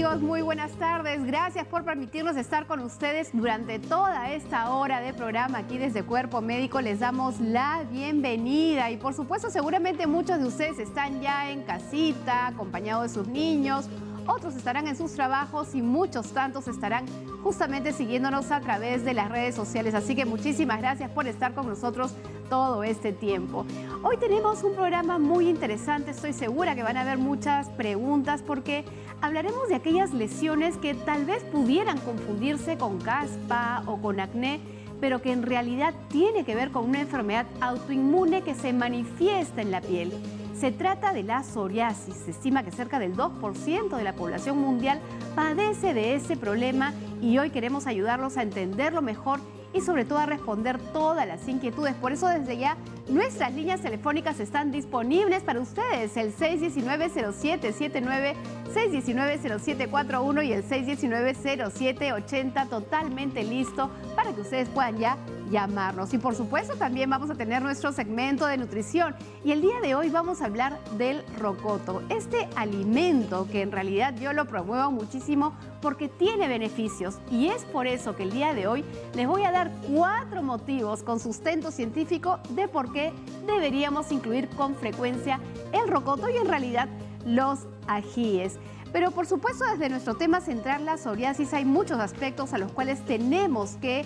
Amigos, muy buenas tardes. Gracias por permitirnos estar con ustedes durante toda esta hora de programa aquí desde Cuerpo Médico. Les damos la bienvenida y por supuesto seguramente muchos de ustedes están ya en casita, acompañados de sus niños. Otros estarán en sus trabajos y muchos tantos estarán justamente siguiéndonos a través de las redes sociales. Así que muchísimas gracias por estar con nosotros todo este tiempo. Hoy tenemos un programa muy interesante. Estoy segura que van a haber muchas preguntas porque hablaremos de aquellas lesiones que tal vez pudieran confundirse con caspa o con acné, pero que en realidad tiene que ver con una enfermedad autoinmune que se manifiesta en la piel. Se trata de la psoriasis. Se estima que cerca del 2% de la población mundial padece de ese problema y hoy queremos ayudarlos a entenderlo mejor y sobre todo a responder todas las inquietudes. Por eso desde ya nuestras líneas telefónicas están disponibles para ustedes. El 619-0779, 619-0741 y el 619-0780 totalmente listo para que ustedes puedan ya llamarnos. Y por supuesto también vamos a tener nuestro segmento de nutrición. Y el día de hoy vamos a hablar del rocoto. Este alimento que en realidad yo lo promuevo muchísimo porque tiene beneficios. Y es por eso que el día de hoy les voy a dar 4 motivos con sustento científico de por qué deberíamos incluir con frecuencia el rocoto y en realidad los ajíes. Pero por supuesto desde nuestro tema central, la psoriasis, hay muchos aspectos a los cuales tenemos que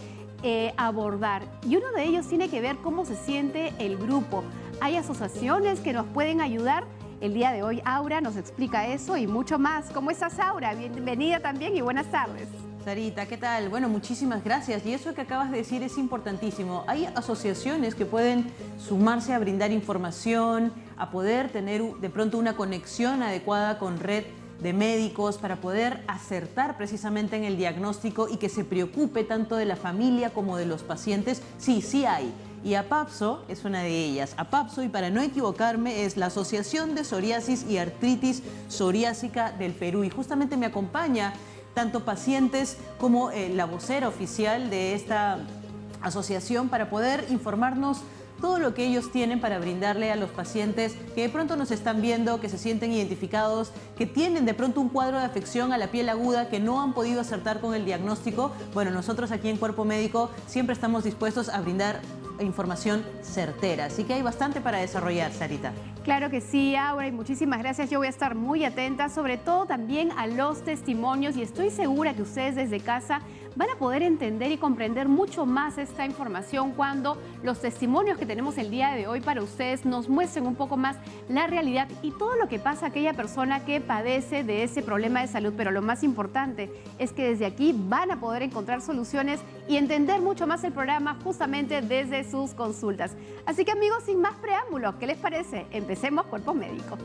abordar y uno de ellos tiene que ver cómo se siente el grupo. Hay asociaciones que nos pueden ayudar. El día de hoy Aura nos explica eso y mucho más. ¿Cómo estás, Aura? Bienvenida también y buenas tardes. Sarita, ¿qué tal? Bueno, muchísimas gracias. Y eso que acabas de decir es importantísimo. Hay asociaciones que pueden sumarse a brindar información, a poder tener de pronto una conexión adecuada con red de médicos para poder acertar precisamente en el diagnóstico y que se preocupe tanto de la familia como de los pacientes. Sí, sí hay. Y APAPSO es una de ellas. APAPSO, y para no equivocarme, es la Asociación de Psoriasis y Artritis Psoriásica del Perú. Y justamente me acompaña tanto pacientes como la vocera oficial de esta asociación para poder informarnos todo lo que ellos tienen para brindarle a los pacientes que de pronto nos están viendo, que se sienten identificados, que tienen de pronto un cuadro de afección a la piel aguda, que no han podido acertar con el diagnóstico. Bueno, nosotros aquí en Cuerpo Médico siempre estamos dispuestos a brindar información certera. Así que hay bastante para desarrollar, Sarita. Claro que sí, Aura, y muchísimas gracias. Yo voy a estar muy atenta, sobre todo también a los testimonios, y estoy segura que ustedes desde casa van a poder entender y comprender mucho más esta información cuando los testimonios que tenemos el día de hoy para ustedes nos muestren un poco más la realidad y todo lo que pasa a aquella persona que padece de ese problema de salud. Pero lo más importante es que desde aquí van a poder encontrar soluciones y entender mucho más el programa justamente desde sus consultas. Así que amigos, sin más preámbulos, ¿qué les parece? Empecemos Cuerpo Médico.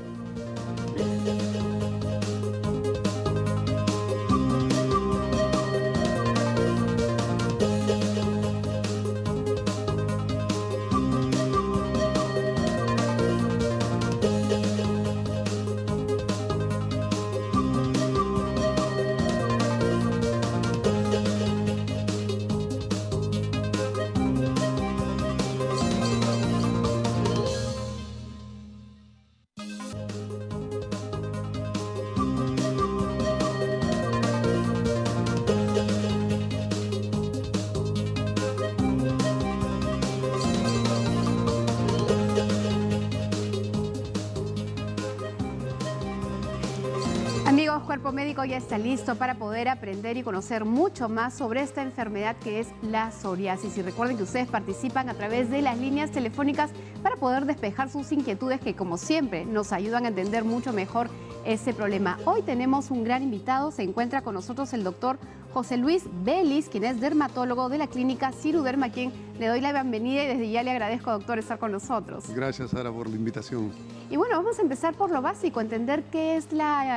Amigos, Cuerpo Médico ya está listo para poder aprender y conocer mucho más sobre esta enfermedad que es la psoriasis. Y recuerden que ustedes participan a través de las líneas telefónicas para poder despejar sus inquietudes que, como siempre, nos ayudan a entender mucho mejor este problema. Hoy tenemos un gran invitado. Se encuentra con nosotros el doctor José Luis Vélez, quien es dermatólogo de la clínica Ciruderma, a quien le doy la bienvenida y desde ya le agradezco, doctor, estar con nosotros. Gracias, Sara, por la invitación. Y bueno, vamos a empezar por lo básico, entender qué es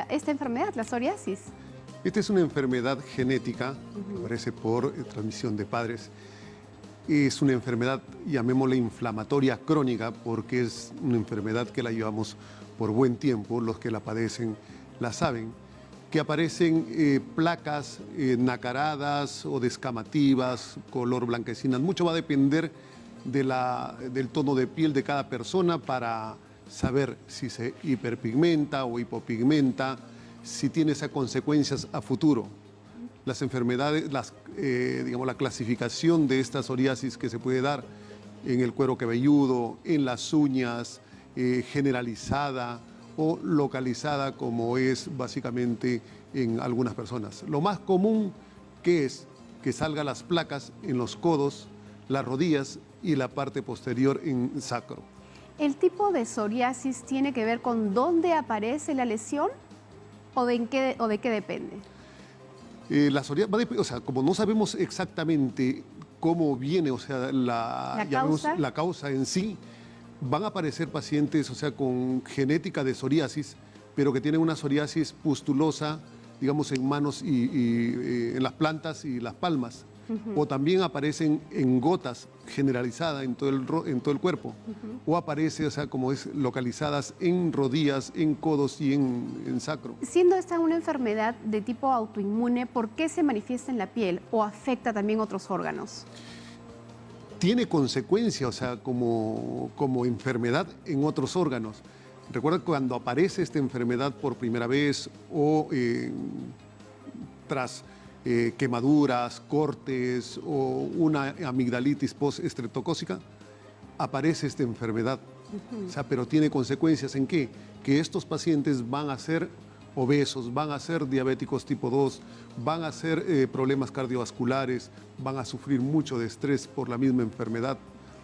esta enfermedad, la psoriasis. Esta es una enfermedad genética, aparece por transmisión de padres. Es una enfermedad, llamémosla inflamatoria crónica, porque es una enfermedad que la llevamos por buen tiempo. Los que la padecen la saben, que aparecen placas nacaradas o descamativas, color blanquecinas. Mucho va a depender del tono de piel de cada persona para saber si se hiperpigmenta o hipopigmenta. si tiene esas consecuencias a futuro. Las enfermedades, digamos, la clasificación de esta psoriasis que se puede dar en el cuero cabelludo, en las uñas, generalizada o localizada, como es básicamente en algunas personas. Lo más común que es que salgan las placas en los codos, las rodillas y la parte posterior en sacro. ¿El tipo de psoriasis tiene que ver con dónde aparece la lesión o de qué depende? La psoriasis, o sea, como no sabemos exactamente cómo viene, o sea, la causa en sí, van a aparecer pacientes, o sea, con genética de psoriasis, pero que tienen una psoriasis pustulosa, digamos, en manos y en las plantas y las palmas. O también aparecen en gotas generalizadas en todo el cuerpo. O aparece, o sea, como es, localizadas en rodillas, en codos y en sacro. Siendo esta una enfermedad de tipo autoinmune, ¿por qué se manifiesta en la piel o afecta también otros órganos? Tiene consecuencias, o sea, como enfermedad en otros órganos. Recuerda cuando aparece esta enfermedad por primera vez o tras quemaduras, cortes o una amigdalitis post-estreptocócica, aparece esta enfermedad. O sea, pero tiene consecuencias ¿en qué? Que estos pacientes van a ser obesos, van a ser diabéticos tipo 2, van a ser problemas cardiovasculares, van a sufrir mucho de estrés por la misma enfermedad.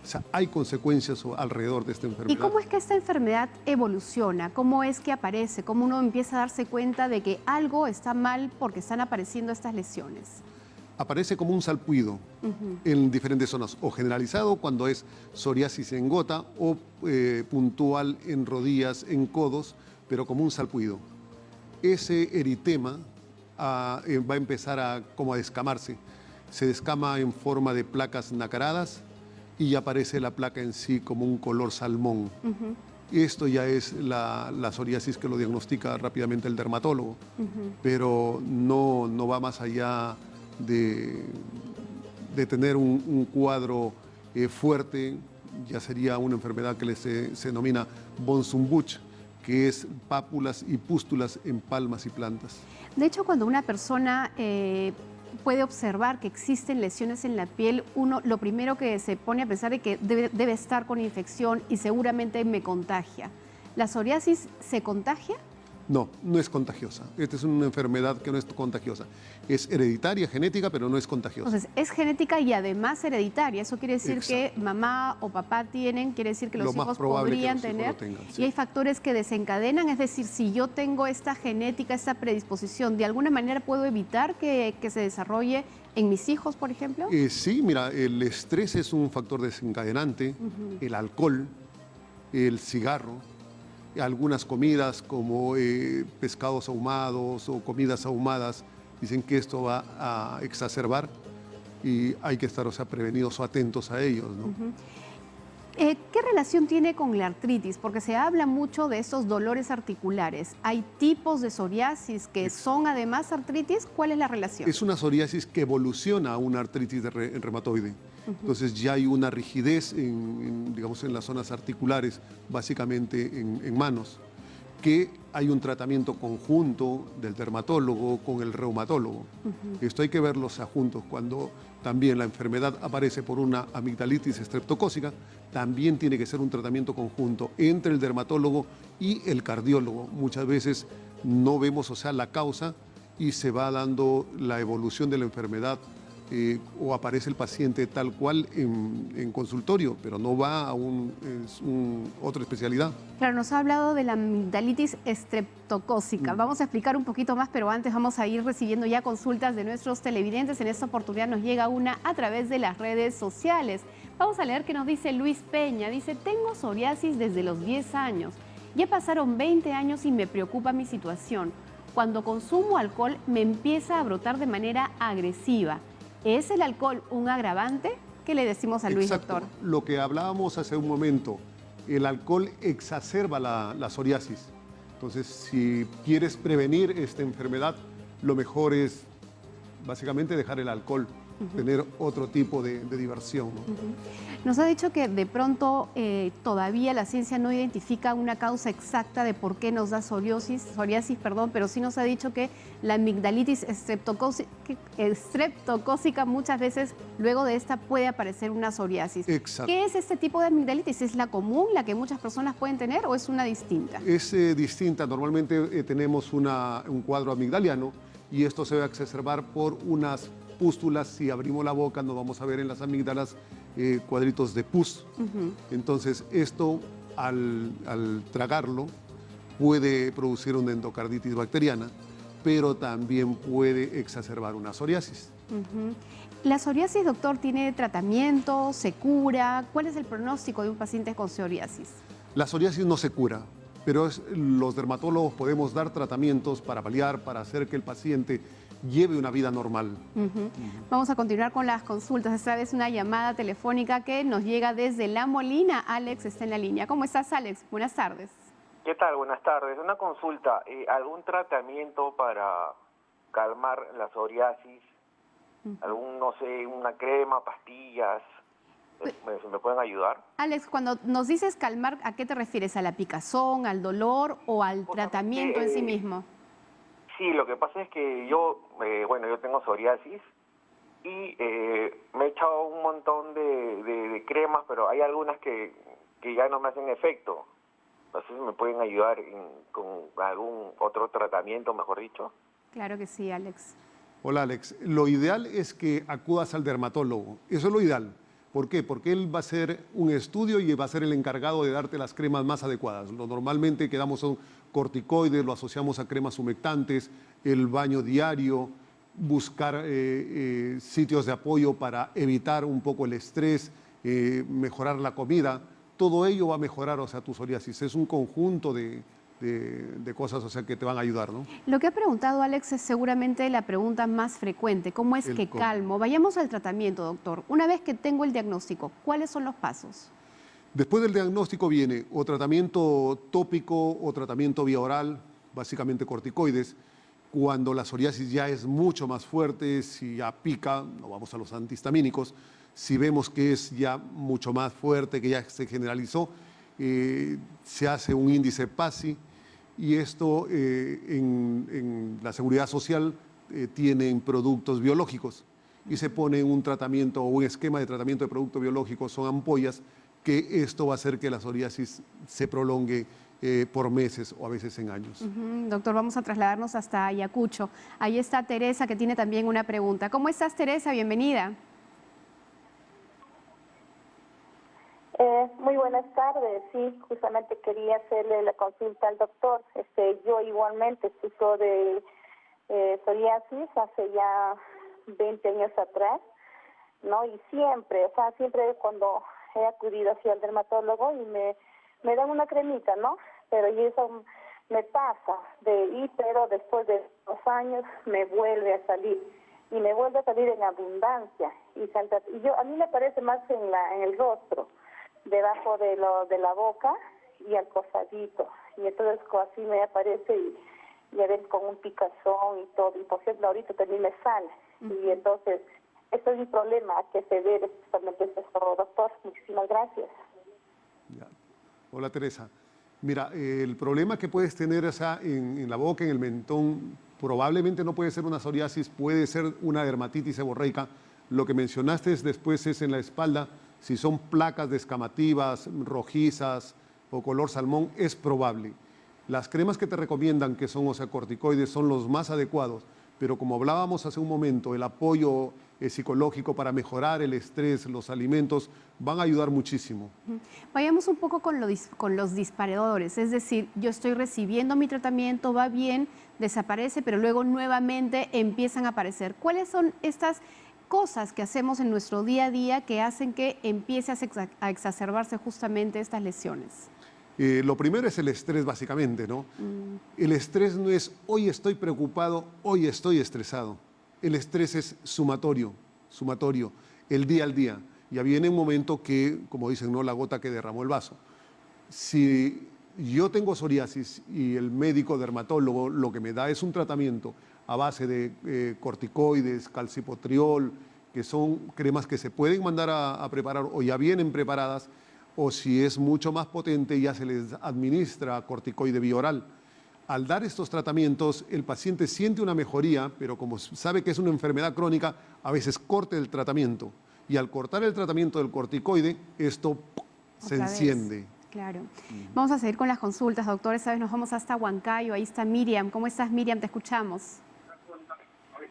O sea, hay consecuencias alrededor de esta enfermedad. ¿Y cómo es que esta enfermedad evoluciona? ¿Cómo es que aparece? ¿Cómo uno empieza a darse cuenta de que algo está mal porque están apareciendo estas lesiones? Aparece como un salpuido en diferentes zonas, o generalizado cuando es psoriasis en gota, o puntual en rodillas, en codos, pero como un salpuido. Ese eritema va a empezar como a descamarse. Se descama en forma de placas nacaradas, y aparece la placa en sí como un color salmón. Y esto ya es la psoriasis que lo diagnostica rápidamente el dermatólogo, pero no va más allá de tener un cuadro fuerte. Ya sería una enfermedad que se denomina von Sumbuch, que es pápulas y pústulas en palmas y plantas. De hecho, cuando una persona puede observar que existen lesiones en la piel, uno lo primero que se pone a pensar es que debe estar con infección y seguramente me contagia. ¿La psoriasis se contagia? No, no es contagiosa. Esta es una enfermedad que no es contagiosa. Es hereditaria, genética, pero no es contagiosa. Entonces, es genética y además hereditaria. Eso quiere decir que mamá o papá tienen, quiere decir que los hijos podrían tener. Y hay factores que desencadenan, es decir, si yo tengo esta genética, esta predisposición, ¿de alguna manera puedo evitar que se desarrolle en mis hijos, por ejemplo? Sí, mira, el estrés es un factor desencadenante, el alcohol, el cigarro, algunas comidas como pescados ahumados o comidas ahumadas, dicen que esto va a exacerbar y hay que estar, o sea, prevenidos o atentos a ellos, ¿no? ¿Qué relación tiene con la artritis? Porque se habla mucho de estos dolores articulares. ¿Hay tipos de psoriasis que son además artritis? ¿Cuál es la relación? Es una psoriasis que evoluciona a una artritis reumatoide. Entonces ya hay una rigidez digamos, en las zonas articulares, básicamente en manos, que hay un tratamiento conjunto del dermatólogo con el reumatólogo. Esto hay que verlos juntos. Cuando también la enfermedad aparece por una amigdalitis estreptocócica, también tiene que ser un tratamiento conjunto entre el dermatólogo y el cardiólogo. Muchas veces no vemos, o sea, la causa y se va dando la evolución de la enfermedad o aparece el paciente tal cual en consultorio, pero no va a otra especialidad. Claro, nos ha hablado de la amigdalitis estreptocócica. Vamos a explicar un poquito más, pero antes vamos a ir recibiendo ya consultas de nuestros televidentes. En esta oportunidad nos llega una a través de las redes sociales. Vamos a leer qué nos dice Luis Peña. Dice, tengo psoriasis desde los 10 años. Ya pasaron 20 años y me preocupa mi situación. Cuando consumo alcohol me empieza a brotar de manera agresiva. ¿Es el alcohol un agravante? ¿Qué le decimos a Luis, doctor? Lo que hablábamos hace un momento, el alcohol exacerba la psoriasis. Entonces, si quieres prevenir esta enfermedad, lo mejor es básicamente dejar el alcohol. tener otro tipo de diversión, ¿no? Nos ha dicho que de pronto todavía la ciencia no identifica una causa exacta de por qué nos da psoriasis, pero sí nos ha dicho que la amigdalitis estreptocócica muchas veces luego de esta puede aparecer una psoriasis. Exacto. ¿Qué es este tipo de amigdalitis? ¿Es la común, la que muchas personas pueden tener o es una distinta? Es distinta. Normalmente tenemos un cuadro amigdaliano y esto se va a exacerbar por unas pústulas. Si abrimos la boca nos vamos a ver en las amígdalas cuadritos de pus. Entonces esto al tragarlo puede producir una endocarditis bacteriana, pero también puede exacerbar una psoriasis. ¿La psoriasis, doctor, tiene tratamiento, se cura? ¿Cuál es el pronóstico de un paciente con psoriasis? La psoriasis no se cura, pero los dermatólogos podemos dar tratamientos para paliar, para hacer que el paciente lleve una vida normal. Vamos a continuar con las consultas. Esta vez una llamada telefónica que nos llega desde La Molina. Alex está en la línea. ¿Cómo estás, Alex? Buenas tardes. ¿Qué tal? Buenas tardes. Una consulta. ¿Algún tratamiento para calmar la psoriasis? ¿Algún, no sé, una crema, pastillas? ¿Me pueden ayudar? Alex, cuando nos dices calmar, ¿a qué te refieres? ¿A la picazón, al dolor o al tratamiento en sí mismo? Sí, lo que pasa es que yo tengo psoriasis y me he echado un montón de cremas, pero hay algunas que ya no me hacen efecto. No sé si me pueden ayudar con algún otro tratamiento, mejor dicho. Claro que sí, Alex. Hola, Alex. Lo ideal es que acudas al dermatólogo. Eso es lo ideal. ¿Por qué? Porque él va a hacer un estudio y va a ser el encargado de darte las cremas más adecuadas. Lo normalmente que damos son corticoides, lo asociamos a cremas humectantes, el baño diario, buscar sitios de apoyo para evitar un poco el estrés, mejorar la comida. Todo ello va a mejorar, o sea, tu psoriasis. Es un conjunto de cosas, o sea, que te van a ayudar, ¿no? Lo que ha preguntado Alex es seguramente la pregunta más frecuente. ¿Cómo es que calmo? Vayamos al tratamiento, doctor. Una vez que tengo el diagnóstico, ¿cuáles son los pasos? Después del diagnóstico viene o tratamiento tópico o tratamiento vía oral, básicamente corticoides. Cuando la psoriasis ya es mucho más fuerte, si ya pica, no vamos a los antihistamínicos. Si vemos que es ya mucho más fuerte, que ya se generalizó, se hace un índice PASI y esto en la Seguridad Social tienen productos biológicos y se pone un tratamiento o un esquema de tratamiento de productos biológicos, son ampollas, que esto va a hacer que la psoriasis se prolongue por meses o a veces en años. Doctor, vamos a trasladarnos hasta Ayacucho. Ahí está Teresa, que tiene también una pregunta. ¿Cómo estás, Teresa? Bienvenida. Muy buenas tardes. Sí, justamente quería hacerle la consulta al doctor. Yo igualmente sufro de psoriasis hace ya 20 años atrás, ¿no? Y siempre cuando he acudido hacia el dermatólogo y me dan una cremita, ¿no? Pero y eso me pasa pero después de 2 años me vuelve a salir y me vuelve a salir en abundancia y a mí me parece más en el rostro, debajo de la boca y al costadito, y entonces así me aparece y ya ves con un picazón y todo, y por ejemplo ahorita también me sale, y entonces esto es un problema que se debe justamente eso, doctor. Muchísimas gracias. Ya. Hola, Teresa. Mira, el problema que puedes tener en la boca, en el mentón, probablemente no puede ser una psoriasis, puede ser una dermatitis seborreica. Lo que mencionaste después es en la espalda. Si son placas descamativas, rojizas o color salmón, es probable. Las cremas que te recomiendan, que son corticoides, son los más adecuados, pero como hablábamos hace un momento, el apoyo psicológico para mejorar el estrés, los alimentos, van a ayudar muchísimo. Vayamos un poco con los disparadores, es decir, yo estoy recibiendo mi tratamiento, va bien, desaparece, pero luego nuevamente empiezan a aparecer. ¿Cuáles son estas cosas que hacemos en nuestro día a día que hacen que empiece a exacerbarse justamente estas lesiones? Lo primero es el estrés, básicamente, ¿no? El estrés no es hoy estoy preocupado, hoy estoy estresado. El estrés es sumatorio, el día al día. Ya viene un momento que, como dicen, ¿no?, la gota que derramó el vaso. Si yo tengo psoriasis y el médico dermatólogo lo que me da es un tratamiento a base de corticoides, calcipotriol, que son cremas que se pueden mandar a preparar o ya vienen preparadas, o si es mucho más potente ya se les administra corticoide bioral. Al dar estos tratamientos, el paciente siente una mejoría, pero como sabe que es una enfermedad crónica, a veces corta el tratamiento. Y al cortar el tratamiento del corticoide, esto se enciende. Claro. Vamos a seguir con las consultas, doctor. Esta vez nos vamos hasta Huancayo. Ahí está Miriam. ¿Cómo estás, Miriam? Te escuchamos.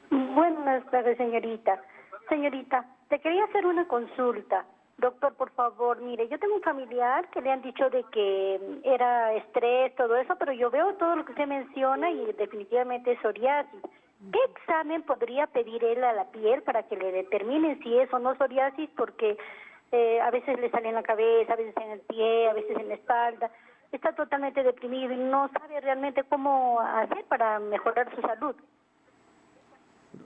Buenas tardes, señorita. Señorita, te quería hacer una consulta. Doctor, por favor, mire, yo tengo un familiar que le han dicho de que era estrés, todo eso, pero yo veo todo lo que usted menciona y definitivamente es psoriasis. ¿Qué examen podría pedir él a la piel para que le determinen si es o no psoriasis? Porque a veces le sale en la cabeza, a veces en el pie, a veces en la espalda. Está totalmente deprimido y no sabe realmente cómo hacer para mejorar su salud.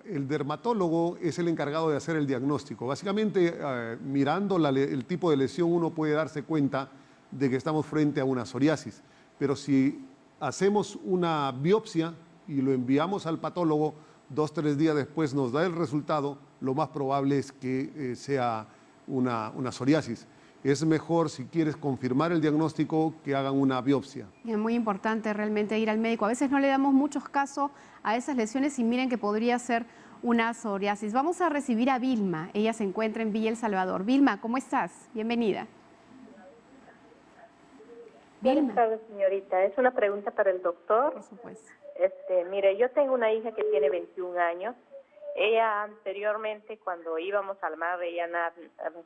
El dermatólogo es el encargado de hacer el diagnóstico. Básicamente, mirando el tipo de lesión, uno puede darse cuenta de que estamos frente a una psoriasis. Pero si hacemos una biopsia y lo enviamos al patólogo, 2 o 3 días después nos da el resultado, lo más probable es que sea una psoriasis. Es mejor, si quieres confirmar el diagnóstico, que hagan una biopsia. Es muy importante realmente ir al médico. A veces no le damos muchos casos a esas lesiones y miren que podría ser una psoriasis. Vamos a recibir a Vilma. Ella se encuentra en Villa El Salvador. Vilma, ¿cómo estás? Bienvenida. Buenas tardes, señorita. Es una pregunta para el doctor. Por supuesto. Mire, yo tengo una hija que tiene 21 años. Ella anteriormente, cuando íbamos al mar, ella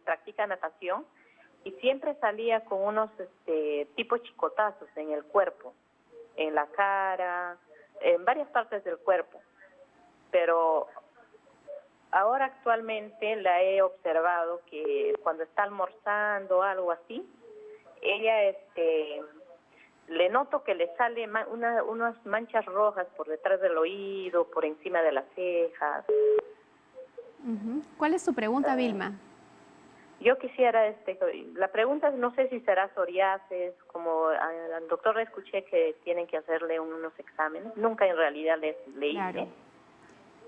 practica natación y siempre salía con unos tipo chicotazos en el cuerpo, en la cara, en varias partes del cuerpo. Pero ahora actualmente la he observado que cuando está almorzando o algo así, ella le noto que le sale unas manchas rojas por detrás del oído, por encima de las cejas. ¿Cuál es su pregunta, Vilma? Yo quisiera, la pregunta no sé si será psoriasis, como al doctor le escuché que tienen que hacerle unos exámenes, nunca en realidad le hice.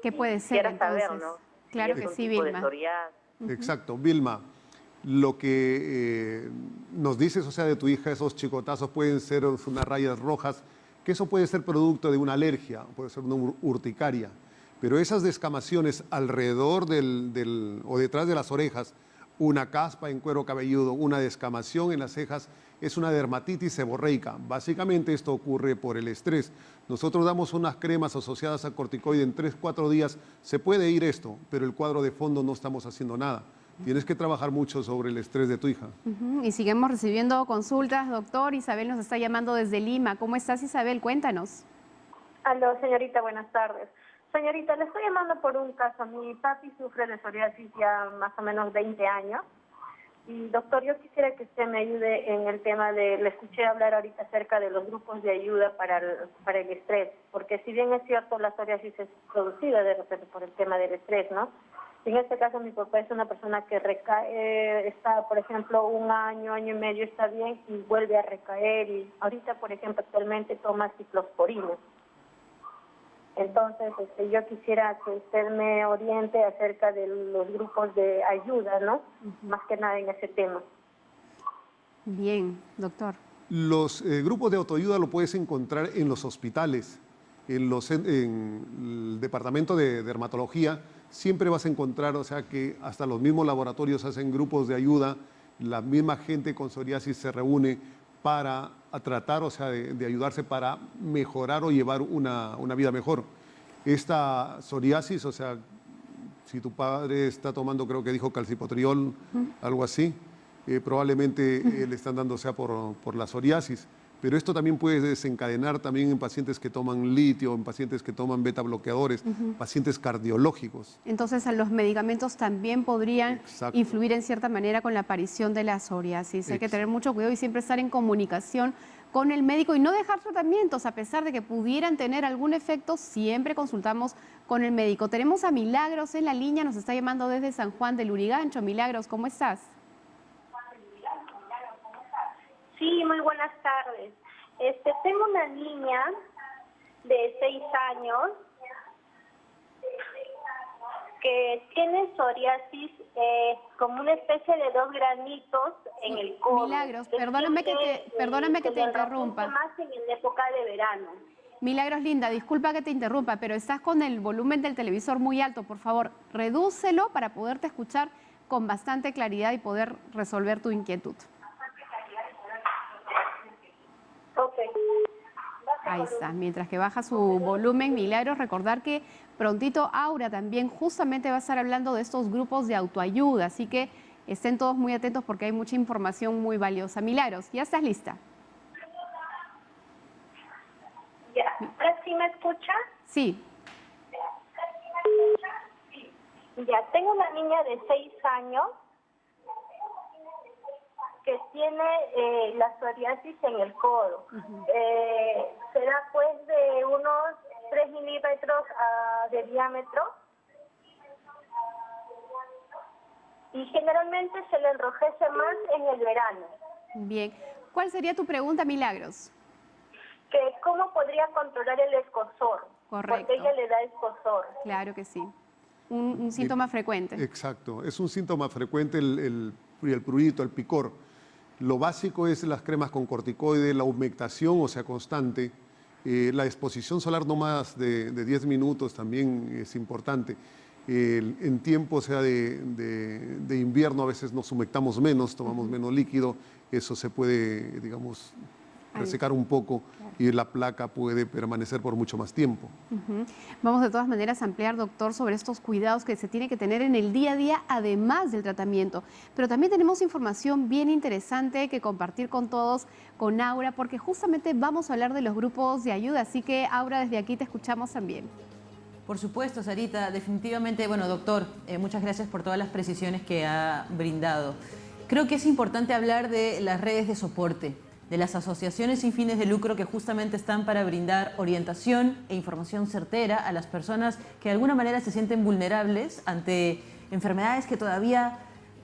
¿Qué puede ser Quisiera entonces? saber, ¿no? Claro Si que es un sí, tipo Vilma. de psoriasis. Exacto, Vilma. Lo que nos dices, o sea, de tu hija, esos chicotazos pueden ser unas rayas rojas, que eso puede ser producto de una alergia, puede ser una urticaria. Pero esas descamaciones alrededor o detrás de las orejas, una caspa en cuero cabelludo, una descamación en las cejas, es una dermatitis seborreica. Básicamente esto ocurre por el estrés. Nosotros damos unas cremas asociadas a corticoide en 3 o 4 días. Se puede ir esto, pero el cuadro de fondo no estamos haciendo nada. Tienes que trabajar mucho sobre el estrés de tu hija. Y seguimos recibiendo consultas, doctor. Isabel nos está llamando desde Lima. ¿Cómo estás, Isabel? Cuéntanos. Aló, señorita, buenas tardes. Señorita, le estoy llamando por un caso. Mi papi sufre de psoriasis ya más o menos 20 años. Y doctor, yo quisiera que usted me ayude en el tema le escuché hablar ahorita acerca de los grupos de ayuda para el estrés. Porque si bien es cierto, la psoriasis es producida de repente por el tema del estrés, ¿no? En este caso, mi papá es una persona que está, por ejemplo, 1 año, año y medio está bien y vuelve a recaer. Y ahorita, por ejemplo, actualmente toma ciclosporina. Entonces, yo quisiera que usted me oriente acerca de los grupos de ayuda, ¿no? Más que nada en ese tema. Bien, doctor. Los grupos de autoayuda lo puedes encontrar en los hospitales, en el departamento de dermatología. Siempre vas a encontrar, o sea, que hasta los mismos laboratorios hacen grupos de ayuda. La misma gente con psoriasis se reúne para tratar, o sea, de ayudarse para mejorar o llevar una vida mejor. Esta psoriasis, o sea, si tu padre está tomando, creo que dijo calcipotriol, algo así, probablemente le están dando, o sea, por la psoriasis. Pero esto también puede desencadenar también en pacientes que toman litio, en pacientes que toman beta bloqueadores, pacientes cardiológicos. Entonces, los medicamentos también podrían Exacto. influir en cierta manera con la aparición de la psoriasis. Hay que tener mucho cuidado y siempre estar en comunicación con el médico y no dejar tratamientos, a pesar de que pudieran tener algún efecto, siempre consultamos con el médico. Tenemos a Milagros en la línea, nos está llamando desde San Juan del Lurigancho. Milagros, ¿cómo estás? Sí, muy buenas tardes. Tengo una niña de 6 años que tiene psoriasis, como una especie de 2 granitos en el codo. Milagros, perdóname que te interrumpa. Más en la época de verano. Milagros, linda, disculpa que te interrumpa, pero estás con el volumen del televisor muy alto. Por favor, redúcelo para poderte escuchar con bastante claridad y poder resolver tu inquietud. Ok. Ahí está, mientras que baja su volumen, Milagros, recordar que prontito Aura también justamente va a estar hablando de estos grupos de autoayuda, así que estén todos muy atentos porque hay mucha información muy valiosa. Milagros, ¿ya estás lista? Ya, ¿ahora sí me escucha? Sí. Ya, tengo una niña de 6 años que tiene la psoriasis en el codo. Será pues de unos 3 milímetros de diámetro. Y generalmente se le enrojece más en el verano. Bien. ¿Cuál sería tu pregunta, Milagros? Que ¿cómo podría controlar el escozor? Correcto. Porque ella le da escozor. Claro que sí. Un síntoma frecuente. Exacto, es un síntoma frecuente el prurito, el picor. Lo básico es las cremas con corticoide, la humectación, o sea, constante. La exposición solar no más de 10 minutos también es importante. En tiempo, o sea, de invierno a veces nos humectamos menos, tomamos menos líquido, eso se puede, digamos, resecar un poco y la placa puede permanecer por mucho más tiempo. Vamos de todas maneras a ampliar, doctor, sobre estos cuidados que se tiene que tener en el día a día, además del tratamiento. Pero también tenemos información bien interesante que compartir con todos, con Aura, porque justamente vamos a hablar de los grupos de ayuda. Así que, Aura, desde aquí te escuchamos también. Por supuesto, Sarita, definitivamente, bueno, doctor, muchas gracias por todas las precisiones que ha brindado. Creo que es importante hablar de las redes de soporte, de las asociaciones sin fines de lucro que justamente están para brindar orientación e información certera a las personas que de alguna manera se sienten vulnerables ante enfermedades que todavía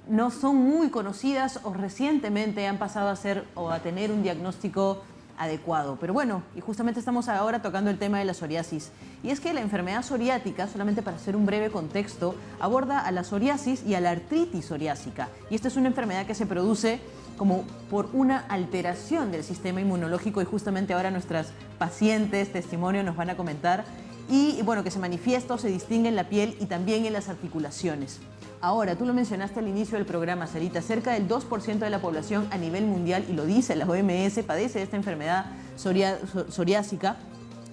no son muy conocidas o recientemente han pasado a ser o a tener un diagnóstico adecuado. Pero bueno, y justamente estamos ahora tocando el tema de la psoriasis. Y es que la enfermedad psoriática, solamente para hacer un breve contexto, aborda a la psoriasis y a la artritis psoriásica. Y esta es una enfermedad que se produce como por una alteración del sistema inmunológico y justamente ahora nuestras pacientes, testimonios nos van a comentar y bueno, que se manifiesta o se distingue en la piel y también en las articulaciones. Ahora, tú lo mencionaste al inicio del programa, Sarita, cerca del 2% de la población a nivel mundial, y lo dice la OMS, padece esta enfermedad psoriásica.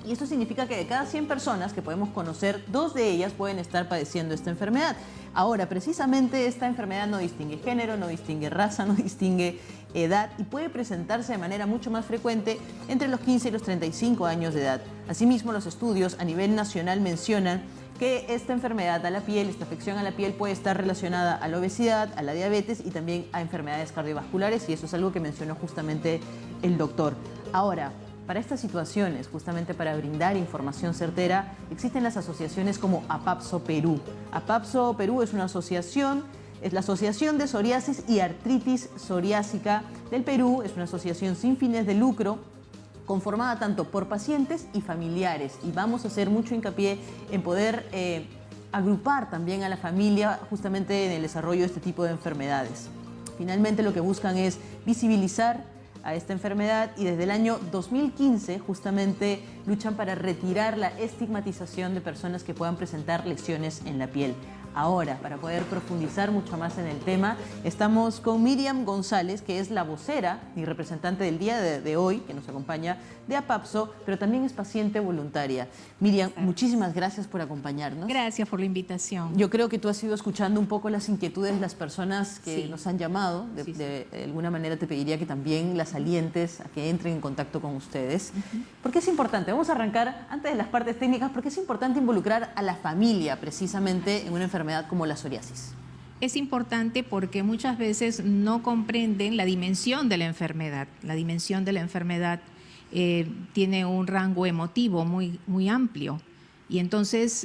Y esto significa que de cada 100 personas que podemos conocer, 2 de ellas pueden estar padeciendo esta enfermedad. Ahora, precisamente esta enfermedad no distingue género, no distingue raza, no distingue edad y puede presentarse de manera mucho más frecuente entre los 15 y los 35 años de edad. Asimismo, los estudios a nivel nacional mencionan que esta enfermedad a la piel, esta afección a la piel puede estar relacionada a la obesidad, a la diabetes y también a enfermedades cardiovasculares, y eso es algo que mencionó justamente el doctor. Ahora, para estas situaciones, justamente para brindar información certera, existen las asociaciones como APAPSO Perú. APAPSO Perú es una asociación, es la Asociación de Psoriasis y Artritis Psoriásica del Perú, es una asociación sin fines de lucro, conformada tanto por pacientes y familiares. Y vamos a hacer mucho hincapié en poder agrupar también a la familia justamente en el desarrollo de este tipo de enfermedades. Finalmente lo que buscan es visibilizar a esta enfermedad y desde el año 2015 justamente luchan para retirar la estigmatización de personas que puedan presentar lesiones en la piel. Ahora, para poder profundizar mucho más en el tema, estamos con Miriam González, que es la vocera y representante del día de hoy, que nos acompaña de APAPSO, pero también es paciente voluntaria. Miriam, muchísimas gracias por acompañarnos. Gracias por la invitación. Yo creo que tú has ido escuchando un poco las inquietudes de las personas que nos han llamado. De alguna manera te pediría que también las alientes a que entren en contacto con ustedes. Porque es importante, vamos a arrancar antes de las partes técnicas, porque es importante involucrar a la familia precisamente en una enfermedad como la psoriasis. Es importante porque muchas veces no comprenden la dimensión de la enfermedad. La dimensión de la enfermedad tiene un rango emotivo muy amplio. Y entonces,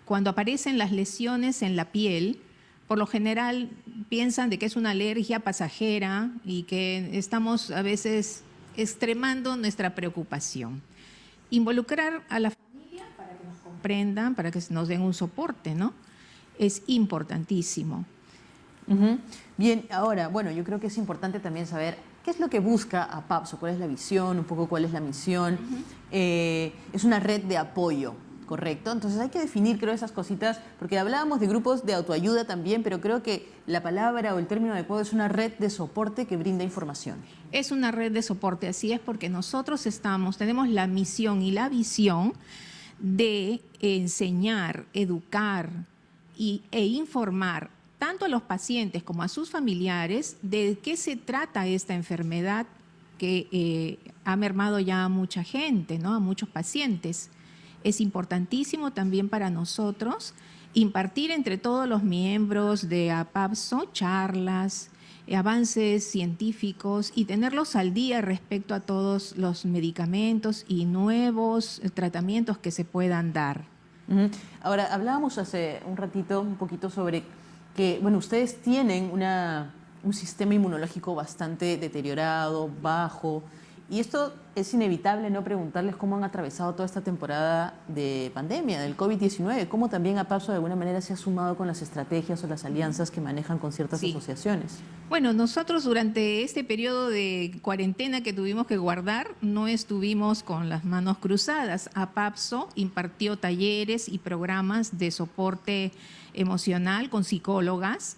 cuando aparecen las lesiones en la piel, por lo general piensan de que es una alergia pasajera y que estamos a veces extremando nuestra preocupación. Involucrar a la familia para que nos comprendan, para que nos den un soporte, ¿no? es importantísimo. Bien, ahora, bueno, yo creo que es importante también saber qué es lo que busca APAPSO, cuál es la visión, un poco cuál es la misión. Es una red de apoyo, ¿correcto? Entonces hay que definir, creo, esas cositas, porque hablábamos de grupos de autoayuda también, pero creo que la palabra o el término adecuado es una red de soporte que brinda información. Es una red de soporte, así es, porque nosotros tenemos la misión y la visión de enseñar, educar e informar tanto a los pacientes como a sus familiares de qué se trata esta enfermedad que ha mermado ya a mucha gente, ¿no? A muchos pacientes. Es importantísimo también para nosotros impartir entre todos los miembros de APAPSO charlas, avances científicos y tenerlos al día respecto a todos los medicamentos y nuevos tratamientos que se puedan dar. Ahora, hablábamos hace un ratito un poquito sobre que, bueno, ustedes tienen un sistema inmunológico bastante deteriorado, bajo, y esto es inevitable no preguntarles cómo han atravesado toda esta temporada de pandemia, del COVID-19, cómo también APAPSO de alguna manera se ha sumado con las estrategias o las alianzas que manejan con ciertas asociaciones. Bueno, nosotros durante este periodo de cuarentena que tuvimos que guardar, no estuvimos con las manos cruzadas. APAPSO impartió talleres y programas de soporte emocional con psicólogas,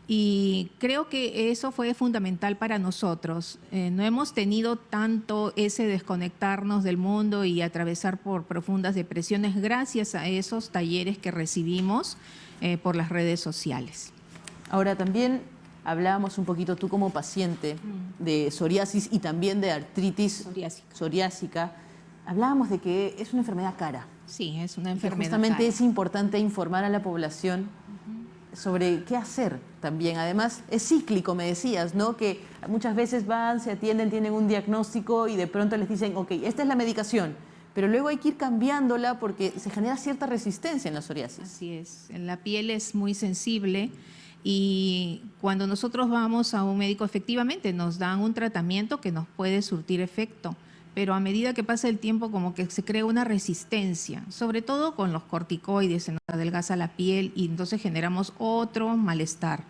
y creo que eso fue fundamental para nosotros. No hemos tenido tanto ese desconectarnos del mundo y atravesar por profundas depresiones gracias a esos talleres que recibimos por las redes sociales. Ahora, también hablábamos un poquito, tú como paciente de psoriasis y también de artritis psoriásica, hablábamos de que es una enfermedad cara. Sí, es una enfermedad justamente cara. Es importante informar a la población sobre qué hacer también. Además, es cíclico, me decías, ¿no? Que muchas veces van, se atienden, tienen un diagnóstico y de pronto les dicen, ok, esta es la medicación, pero luego hay que ir cambiándola porque se genera cierta resistencia en la psoriasis. Así es, la piel es muy sensible y cuando nosotros vamos a un médico, efectivamente nos dan un tratamiento que nos puede surtir efecto, pero a medida que pasa el tiempo como que se crea una resistencia, sobre todo con los corticoides, se nos adelgaza la piel y entonces generamos otro malestar.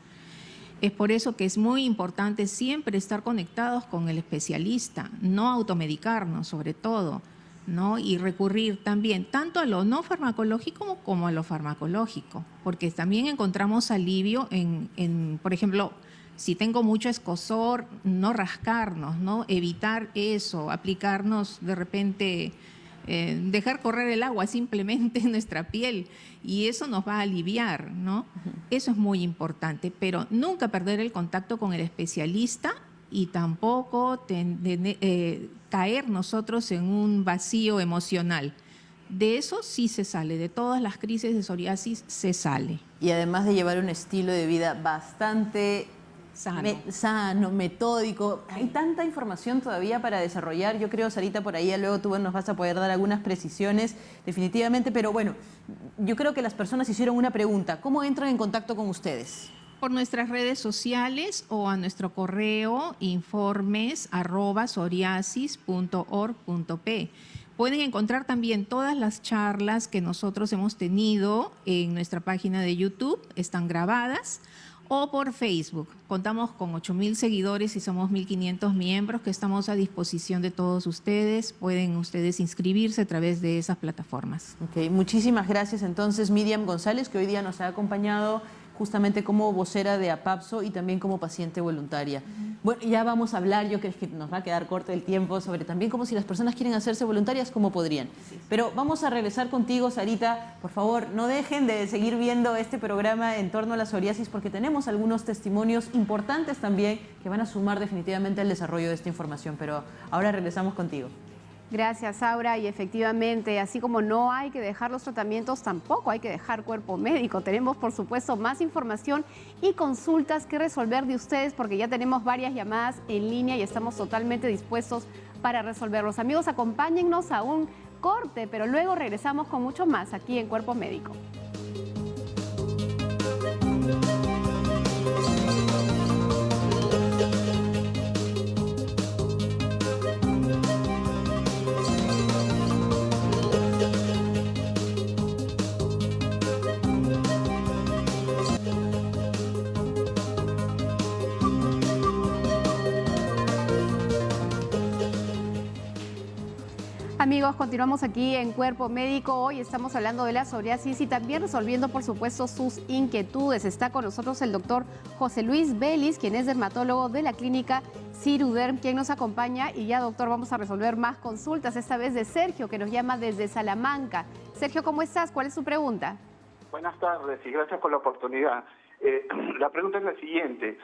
Es por eso que es muy importante siempre estar conectados con el especialista, no automedicarnos sobre todo, ¿no? Y recurrir también tanto a lo no farmacológico como a lo farmacológico, porque también encontramos alivio en por ejemplo, si tengo mucho escozor, no rascarnos, ¿no? Evitar eso, aplicarnos de repente, dejar correr el agua simplemente en nuestra piel y eso nos va a aliviar, ¿no? Eso es muy importante, pero nunca perder el contacto con el especialista y tampoco caer nosotros en un vacío emocional. De eso sí se sale, de todas las crisis de psoriasis se sale. Y además de llevar un estilo de vida bastante sano, metódico. Hay tanta información todavía para desarrollar. Yo creo, Sarita, por ahí luego tú nos vas a poder dar algunas precisiones, definitivamente. Pero bueno, yo creo que las personas hicieron una pregunta. ¿Cómo entran en contacto con ustedes? Por nuestras redes sociales o a nuestro correo informes@psoriasis.org.p. Pueden encontrar también todas las charlas que nosotros hemos tenido en nuestra página de YouTube, están grabadas, o por Facebook. Contamos con 8,000 seguidores y somos 1,500 miembros que estamos a disposición de todos ustedes. Pueden ustedes inscribirse a través de esas plataformas. Okay, muchísimas gracias entonces Miriam González, que hoy día nos ha acompañado justamente como vocera de APAPSO y también como paciente voluntaria. Bueno, ya vamos a hablar, yo creo que nos va a quedar corto el tiempo, sobre también cómo si las personas quieren hacerse voluntarias, cómo podrían. Pero vamos a regresar contigo, Sarita. Por favor, no dejen de seguir viendo este programa en torno a la psoriasis porque tenemos algunos testimonios importantes también que van a sumar definitivamente al desarrollo de esta información. Pero ahora regresamos contigo. Gracias, Aura. Y efectivamente, así como no hay que dejar los tratamientos, tampoco hay que dejar cuerpo médico. Tenemos, por supuesto, más información y consultas que resolver de ustedes porque ya tenemos varias llamadas en línea y estamos totalmente dispuestos para resolverlos. Amigos, acompáñennos a un corte, pero luego regresamos con mucho más aquí en Cuerpo Médico. amigos, continuamos aquí en Cuerpo Médico. Hoy estamos hablando de la psoriasis y también resolviendo, por supuesto, sus inquietudes. Está con nosotros el doctor José Luis Vélez, quien es dermatólogo de la clínica Ciruderm, quien nos acompaña. Y ya, doctor, vamos a resolver más consultas, esta vez de Sergio, que nos llama desde Salamanca. Sergio, ¿cómo estás? ¿Cuál es su pregunta? Buenas tardes y gracias por la oportunidad. La pregunta es la siguiente.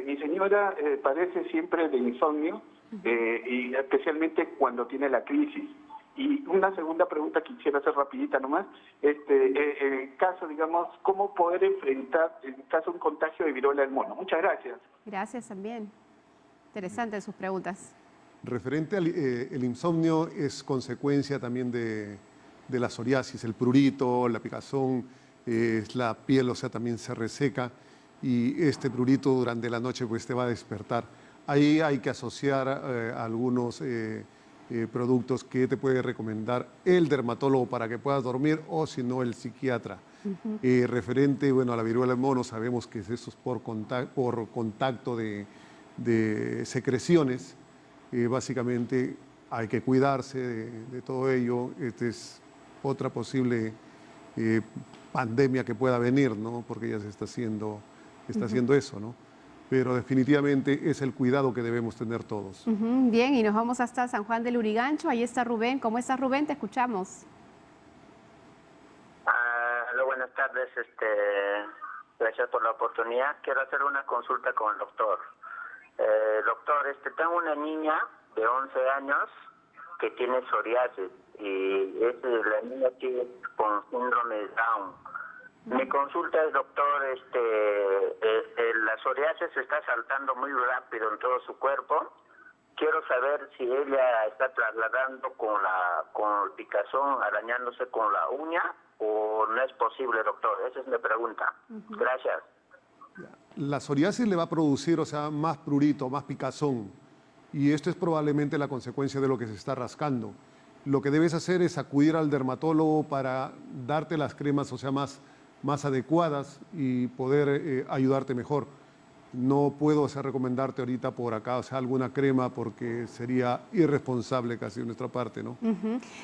Mi señora padece siempre de insomnio y especialmente cuando tiene la crisis. Y una segunda pregunta que quisiera hacer rapidita nomás. En el caso, digamos, ¿cómo poder enfrentar en caso de un contagio de viruela del mono? Muchas gracias. Gracias también. Interesantes sus preguntas. Referente al el insomnio es consecuencia también de la psoriasis, el prurito, la picazón, la piel, o sea, también se reseca y este prurito durante la noche pues te va a despertar. Ahí hay que asociar algunos productos que te puede recomendar el dermatólogo para que puedas dormir o si no el psiquiatra. Referente, bueno, a la viruela del mono, sabemos que eso es por contacto de secreciones. Básicamente hay que cuidarse de todo ello. Esta es otra posible pandemia que pueda venir, ¿no? Porque ya se está haciendo eso, ¿no? Pero definitivamente es el cuidado que debemos tener todos. Bien, y nos vamos hasta San Juan del Lurigancho. Ahí está Rubén. ¿Cómo estás, Rubén? Te escuchamos. Hola, buenas tardes. Gracias por la oportunidad. Quiero hacer una consulta con el doctor. Doctor, tengo una niña de 11 años que tiene psoriasis y la niña tiene con síndrome de Down. Mi consulta es, doctor, la psoriasis se está saltando muy rápido en todo su cuerpo. Quiero saber si ella está trasladando con picazón, arañándose con la uña, o no es posible, doctor. Esa es mi pregunta. Gracias. La psoriasis le va a producir, o sea, más prurito, más picazón. Y esto es probablemente la consecuencia de lo que se está rascando. Lo que debes hacer es acudir al dermatólogo para darte las cremas, o sea, más adecuadas y poder ayudarte mejor. No puedo, o sea, recomendarte ahorita por acá, o sea, alguna crema porque sería irresponsable casi de nuestra parte, ¿no?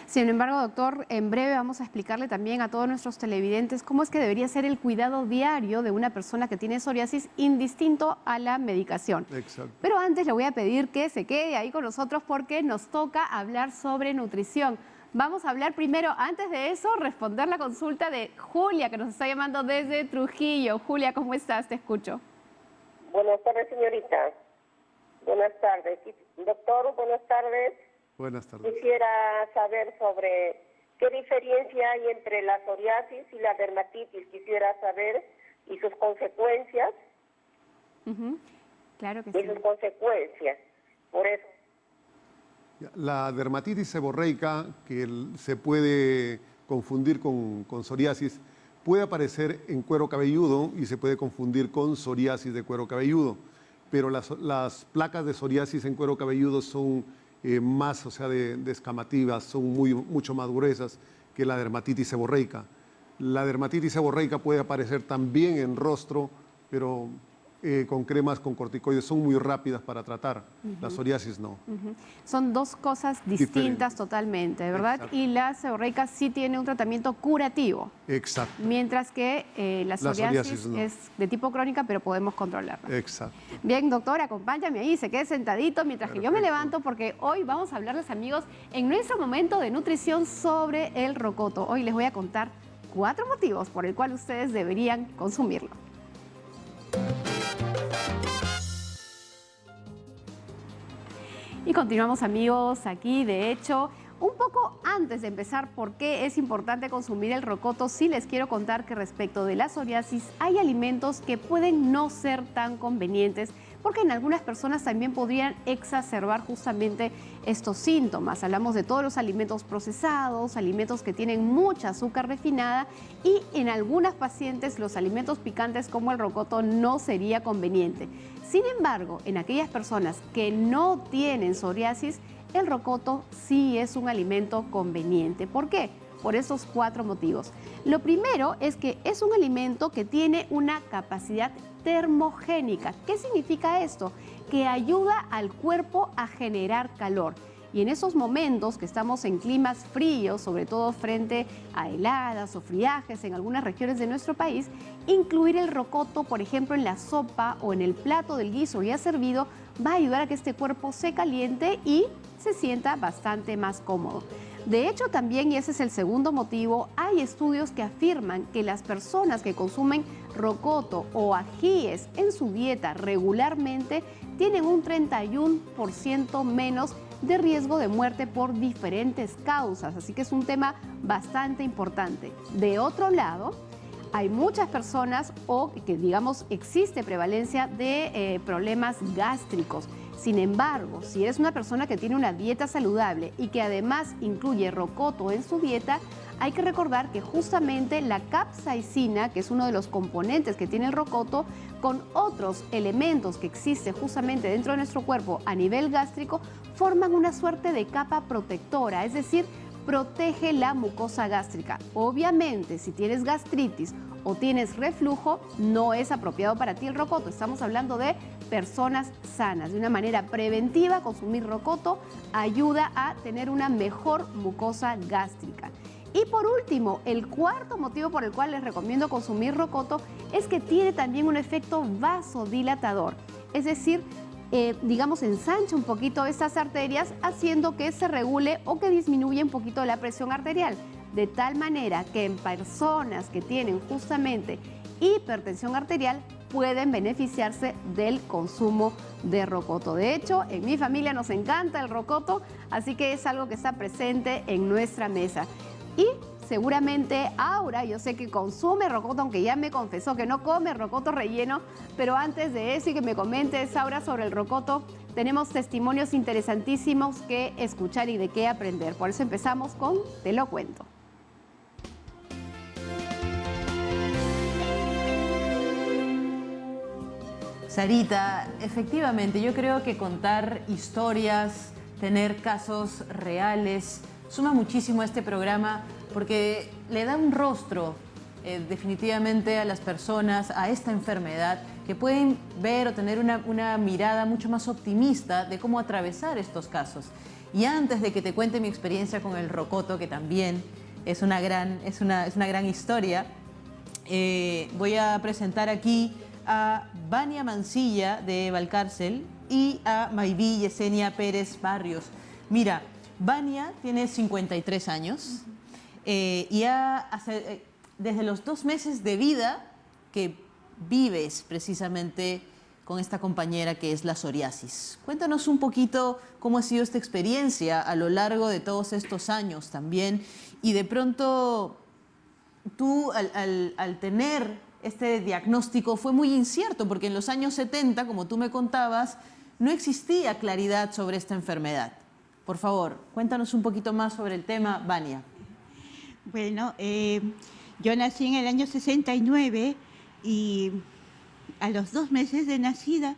Sin embargo, doctor, en breve vamos a explicarle también a todos nuestros televidentes cómo es que debería ser el cuidado diario de una persona que tiene psoriasis indistinto a la medicación. Exacto. Pero antes le voy a pedir que se quede ahí con nosotros porque nos toca hablar sobre nutrición. Vamos a hablar primero, antes de eso, responder la consulta de Julia, que nos está llamando desde Trujillo. Julia, ¿cómo estás? Te escucho. Buenas tardes, señorita. Buenas tardes. Doctor, buenas tardes. Buenas tardes. Quisiera saber sobre qué diferencia hay entre la psoriasis y la dermatitis. Quisiera saber y sus consecuencias. Claro que sí. Y sus consecuencias. Por eso. La dermatitis seborreica, que se puede confundir con psoriasis, puede aparecer en cuero cabelludo y se puede confundir con psoriasis de cuero cabelludo, pero las placas de psoriasis en cuero cabelludo son más, o sea, descamativas, son mucho más gruesas que la dermatitis seborreica. La dermatitis seborreica puede aparecer también en rostro, pero con cremas con corticoides son muy rápidas para tratar. La psoriasis no. Son dos cosas distintas totalmente, ¿verdad? Exacto. Y la seborreica sí tiene un tratamiento curativo. Exacto. Mientras que la psoriasis no. es de tipo crónica, pero podemos controlarla. Exacto. Bien, doctor, acompáñame ahí, se quede sentadito mientras que yo me levanto, porque hoy vamos a hablarles, amigos, en nuestro momento de nutrición sobre el rocoto. Hoy les voy a contar 4 motivos por el cual ustedes deberían consumirlo. Y continuamos, amigos, aquí. De hecho, un poco antes de empezar por qué es importante consumir el rocoto, sí les quiero contar que respecto de la psoriasis hay alimentos que pueden no ser tan convenientes porque en algunas personas también podrían exacerbar justamente estos síntomas. Hablamos de todos los alimentos procesados, alimentos que tienen mucha azúcar refinada y en algunas pacientes los alimentos picantes como el rocoto no sería conveniente. Sin embargo, en aquellas personas que no tienen psoriasis, el rocoto sí es un alimento conveniente. ¿Por qué? Por esos 4 motivos. Lo primero es que es un alimento que tiene una capacidad termogénica. ¿Qué significa esto? Que ayuda al cuerpo a generar calor. Y en esos momentos que estamos en climas fríos, sobre todo frente a heladas o friajes en algunas regiones de nuestro país, incluir el rocoto, por ejemplo, en la sopa o en el plato del guiso ya servido, va a ayudar a que este cuerpo se caliente y se sienta bastante más cómodo. De hecho, también, y ese es el segundo motivo, hay estudios que afirman que las personas que consumen rocoto o ajíes en su dieta regularmente tienen un 31% menos de riesgo de muerte por diferentes causas. Así que es un tema bastante importante. De otro lado, hay muchas personas o que digamos existe prevalencia de problemas gástricos. Sin embargo, si eres una persona que tiene una dieta saludable y que además incluye rocoto en su dieta, hay que recordar que justamente la capsaicina, que es uno de los componentes que tiene el rocoto, con otros elementos que existen justamente dentro de nuestro cuerpo a nivel gástrico, forman una suerte de capa protectora, es decir, protege la mucosa gástrica. Obviamente, si tienes gastritis o tienes reflujo, no es apropiado para ti el rocoto. Estamos hablando de personas sanas. De una manera preventiva, consumir rocoto ayuda a tener una mejor mucosa gástrica. Y por último, el cuarto motivo por el cual les recomiendo consumir rocoto es que tiene también un efecto vasodilatador. Es decir, digamos, ensancha un poquito estas arterias, haciendo que se regule o que disminuya un poquito la presión arterial. De tal manera que en personas que tienen justamente hipertensión arterial pueden beneficiarse del consumo de rocoto. De hecho, en mi familia nos encanta el rocoto, así que es algo que está presente en nuestra mesa. Y seguramente Aura, yo sé que consume rocoto, aunque ya me confesó que no come rocoto relleno, pero antes de eso y que me comentes, Aura, sobre el rocoto, tenemos testimonios interesantísimos que escuchar y de qué aprender. Por eso empezamos con Te lo cuento. Sarita, efectivamente, yo creo que contar historias, tener casos reales, suma muchísimo a este programa porque le da un rostro definitivamente a las personas, a esta enfermedad, que pueden ver o tener una mirada mucho más optimista de cómo atravesar estos casos. Y antes de que te cuente mi experiencia con el rocoto, que también es una gran historia, voy a presentar aquí a Vania Mancilla de Valcárcel y a Mayví Yesenia Pérez Barrios. Mira, Vania tiene 53 años y desde los 2 meses de vida que vives precisamente con esta compañera que es la psoriasis. Cuéntanos un poquito cómo ha sido esta experiencia a lo largo de todos estos años también, y de pronto tú al tener este diagnóstico fue muy incierto, porque en los años 70, como tú me contabas, no existía claridad sobre esta enfermedad. Por favor, cuéntanos un poquito más sobre el tema, Vania. Bueno, yo nací en el año 69 y a los 2 meses de nacida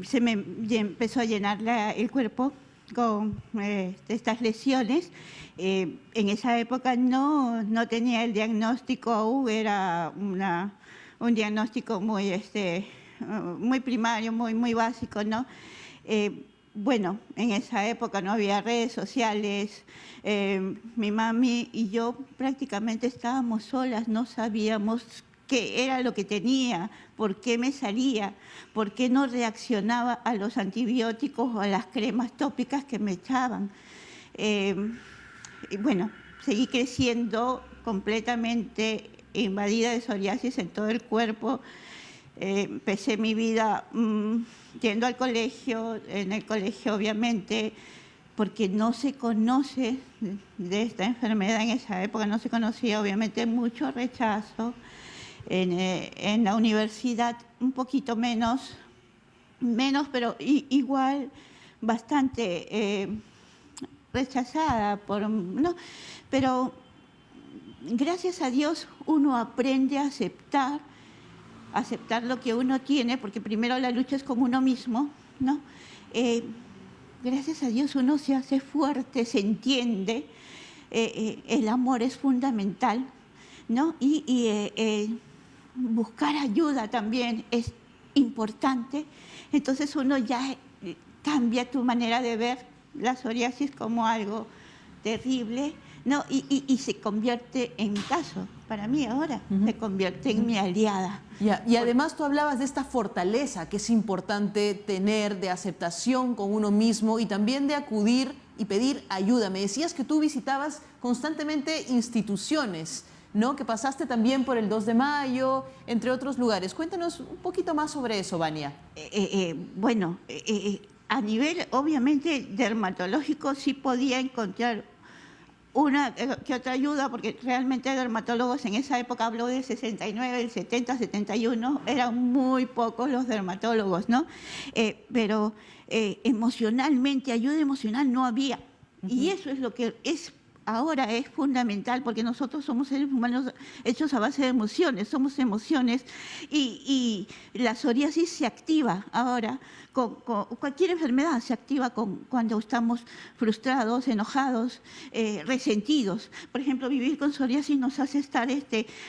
se me empezó a llenar el cuerpo con estas lesiones. En esa época no tenía el diagnóstico aún, era un diagnóstico muy primario, muy básico, ¿no? Bueno, en esa época no había redes sociales, mi mami y yo prácticamente estábamos solas, no sabíamos qué era lo que tenía, por qué me salía, por qué no reaccionaba a los antibióticos o a las cremas tópicas que me echaban. Y bueno, seguí creciendo completamente invadida de psoriasis en todo el cuerpo. Empecé mi vida yendo al colegio, en el colegio obviamente, porque no se conoce de esta enfermedad en esa época, no se conocía, obviamente mucho rechazo. En la universidad un poquito menos, pero igual bastante rechazada, ¿no? Pero gracias a Dios uno aprende a aceptar lo que uno tiene, porque primero la lucha es con uno mismo, ¿no? Gracias a Dios uno se hace fuerte, se entiende, el amor es fundamental, ¿no? Y buscar ayuda también es importante. Entonces uno ya cambia tu manera de ver la psoriasis como algo terrible, ¿no? Y se convierte, en mi caso, para mí ahora, se convierte en mi aliada. Y además tú hablabas de esta fortaleza que es importante tener, de aceptación con uno mismo y también de acudir y pedir ayuda. Me decías que tú visitabas constantemente instituciones, ¿no? Que pasaste también por el 2 de mayo, entre otros lugares. Cuéntanos un poquito más sobre eso, Vania. A nivel, obviamente, dermatológico sí podía encontrar una que otra ayuda, porque realmente dermatólogos en esa época, habló del 69, del 70, 71, eran muy pocos los dermatólogos, ¿no? Pero emocionalmente, ayuda emocional no había. Y eso es lo que ahora es fundamental, porque nosotros somos seres humanos hechos a base de emociones, somos emociones, y la psoriasis se activa ahora, con cualquier enfermedad se activa cuando estamos frustrados, enojados, resentidos. Por ejemplo, vivir con psoriasis nos hace estar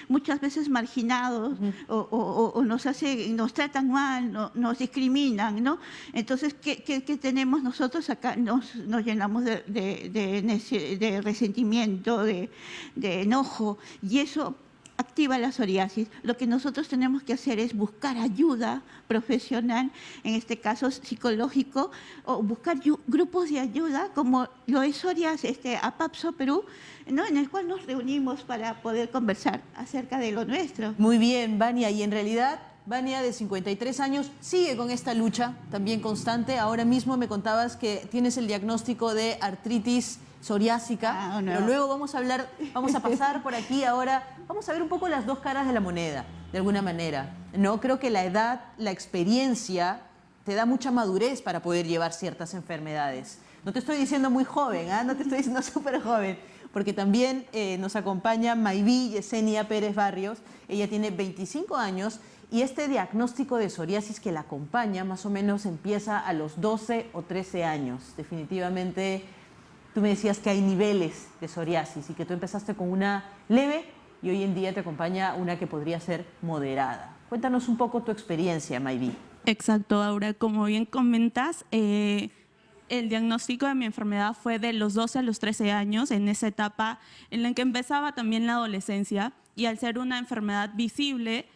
muchas veces marginados, o nos tratan mal, nos discriminan, ¿no? Entonces, ¿qué tenemos nosotros acá? Nos llenamos de resentimiento, de enojo, y eso activa la psoriasis. Lo que nosotros tenemos que hacer es buscar ayuda profesional, en este caso psicológico, o buscar grupos de ayuda, como lo es Psoriasis, APAPSO Perú, ¿no? En el cual nos reunimos para poder conversar acerca de lo nuestro. Muy bien, Vania, y en realidad Vania, de 53 años, sigue con esta lucha también constante. Ahora mismo me contabas que tienes el diagnóstico de artritis psoriásica, pero luego vamos a pasar por aquí ahora, vamos a ver un poco las dos caras de la moneda, de alguna manera, ¿no? Creo que la edad, la experiencia, te da mucha madurez para poder llevar ciertas enfermedades. No te estoy diciendo muy joven, no te estoy diciendo súper joven, porque también nos acompaña Mayví Yesenia Pérez Barrios. Ella tiene 25 años y este diagnóstico de psoriasis que la acompaña más o menos empieza a los 12 o 13 años. Definitivamente, tú me decías que hay niveles de psoriasis y que tú empezaste con una leve y hoy en día te acompaña una que podría ser moderada. Cuéntanos un poco tu experiencia, Mayví. Exacto, Aura. Como bien comentas, el diagnóstico de mi enfermedad fue de los 12 a los 13 años, en esa etapa en la que empezaba también la adolescencia, y al ser una enfermedad visible,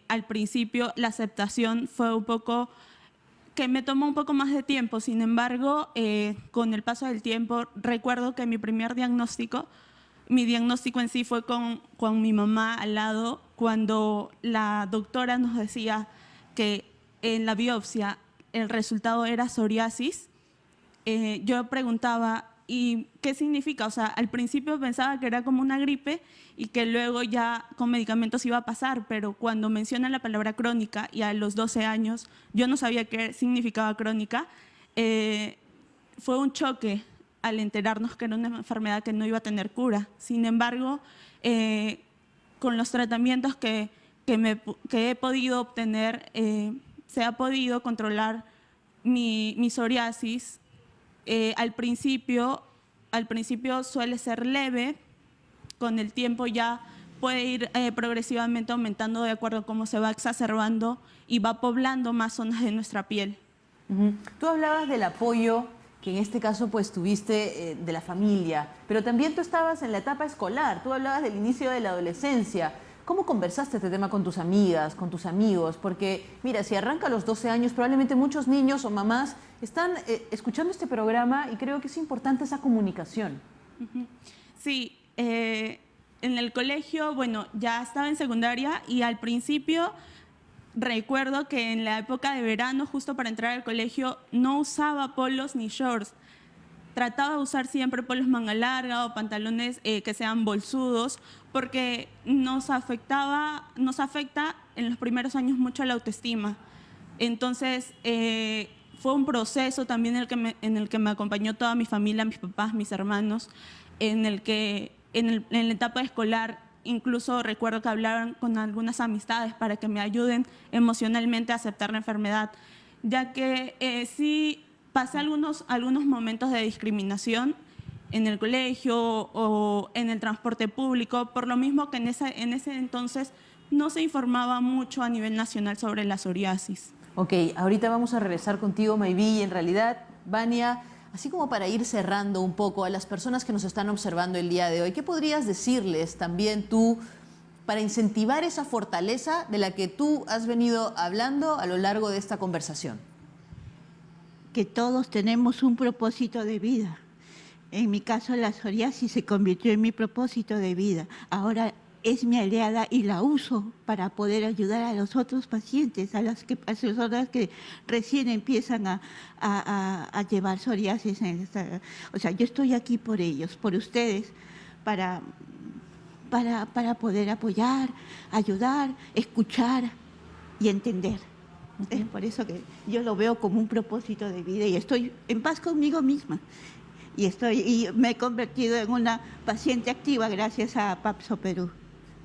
al principio la aceptación fue un poco que me tomó un poco más de tiempo. Sin embargo, con el paso del tiempo, recuerdo que mi diagnóstico en sí fue con mi mamá al lado, cuando la doctora nos decía que en la biopsia el resultado era psoriasis. Yo preguntaba, ¿y qué significa? O sea, al principio pensaba que era como una gripe y que luego ya con medicamentos iba a pasar, pero cuando menciona la palabra crónica, y a los 12 años yo no sabía qué significaba crónica, fue un choque al enterarnos que era una enfermedad que no iba a tener cura. Sin embargo, con los tratamientos que he podido obtener, se ha podido controlar mi psoriasis. Al principio suele ser leve, con el tiempo ya puede ir progresivamente aumentando de acuerdo a cómo se va exacerbando y va poblando más zonas de nuestra piel. Tú hablabas del apoyo que en este caso pues tuviste de la familia, pero también tú estabas en la etapa escolar, tú hablabas del inicio de la adolescencia. ¿Cómo conversaste este tema con tus amigas, con tus amigos? Porque, mira, si arranca a los 12 años, probablemente muchos niños o mamás están escuchando este programa y creo que es importante esa comunicación. Sí, en el colegio, bueno, ya estaba en secundaria y al principio recuerdo que en la época de verano, justo para entrar al colegio, no usaba polos ni shorts. Trataba de usar siempre polos manga larga o pantalones que sean bolsudos, porque nos afecta en los primeros años mucho la autoestima. Entonces, fue un proceso también en el que me acompañó toda mi familia, mis papás, mis hermanos, en el que en la etapa escolar incluso recuerdo que hablaron con algunas amistades para que me ayuden emocionalmente a aceptar la enfermedad, ya que sí pasé algunos momentos de discriminación en el colegio o en el transporte público, por lo mismo que en ese entonces no se informaba mucho a nivel nacional sobre la psoriasis. Ok, ahorita vamos a regresar contigo, Mayví, y en realidad, Vania, así como para ir cerrando un poco a las personas que nos están observando el día de hoy, ¿qué podrías decirles también tú para incentivar esa fortaleza de la que tú has venido hablando a lo largo de esta conversación? Que todos tenemos un propósito de vida. En mi caso, la psoriasis se convirtió en mi propósito de vida. Ahora es mi aliada y la uso para poder ayudar a los otros pacientes, a las personas que recién empiezan a llevar psoriasis. O sea, yo estoy aquí por ellos, por ustedes, para poder apoyar, ayudar, escuchar y entender. Es por eso que yo lo veo como un propósito de vida y estoy en paz conmigo misma. Y me he convertido en una paciente activa gracias a PAPSO Perú.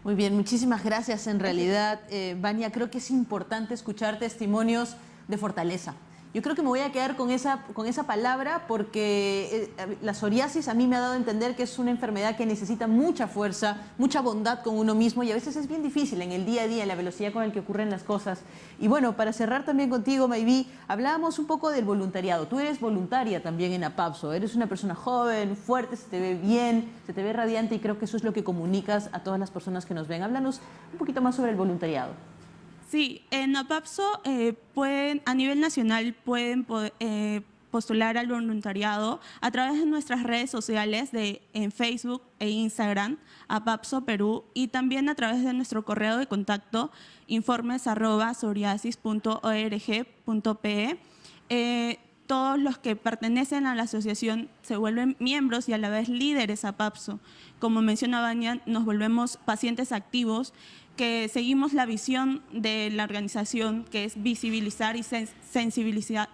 Muy bien, muchísimas gracias. En realidad, Vania, creo que es importante escuchar testimonios de fortaleza. Yo creo que me voy a quedar con esa palabra porque la psoriasis a mí me ha dado a entender que es una enfermedad que necesita mucha fuerza, mucha bondad con uno mismo y a veces es bien difícil en el día a día, en la velocidad con la que ocurren las cosas. Y bueno, para cerrar también contigo, Maybi, hablábamos un poco del voluntariado. Tú eres voluntaria también en APAPSO, eres una persona joven, fuerte, se te ve bien, se te ve radiante y creo que eso es lo que comunicas a todas las personas que nos ven. Háblanos un poquito más sobre el voluntariado. Sí, en APAPSO a nivel nacional pueden postular al voluntariado a través de nuestras redes sociales en Facebook e Instagram, APAPSO Perú, y también a través de nuestro correo de contacto informes@psoriasis.org.pe. Todos los que pertenecen a la asociación se vuelven miembros y a la vez líderes APAPSO. Como mencionaba Vania, nos volvemos pacientes activos que seguimos la visión de la organización, que es visibilizar y sensibilizar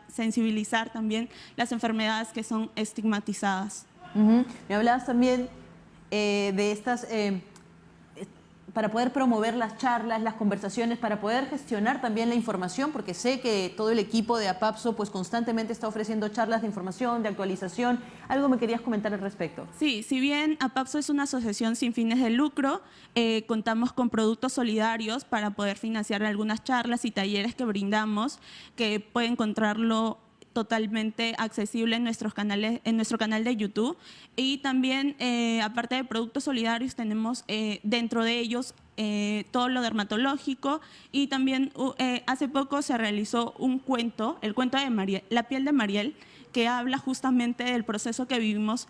también las enfermedades que son estigmatizadas. Me hablabas también de estas, para poder promover las charlas, las conversaciones, para poder gestionar también la información, porque sé que todo el equipo de APAPSO pues constantemente está ofreciendo charlas de información, de actualización. ¿Algo me querías comentar al respecto? Sí, si bien APAPSO es una asociación sin fines de lucro, contamos con productos solidarios para poder financiar algunas charlas y talleres que brindamos, que puede encontrarlo totalmente accesible en nuestros canales, en nuestro canal de YouTube. Y también, aparte de productos solidarios, tenemos dentro de ellos todo lo dermatológico y también hace poco se realizó un cuento, el cuento de Mariel, La piel de Mariel, que habla justamente del proceso que vivimos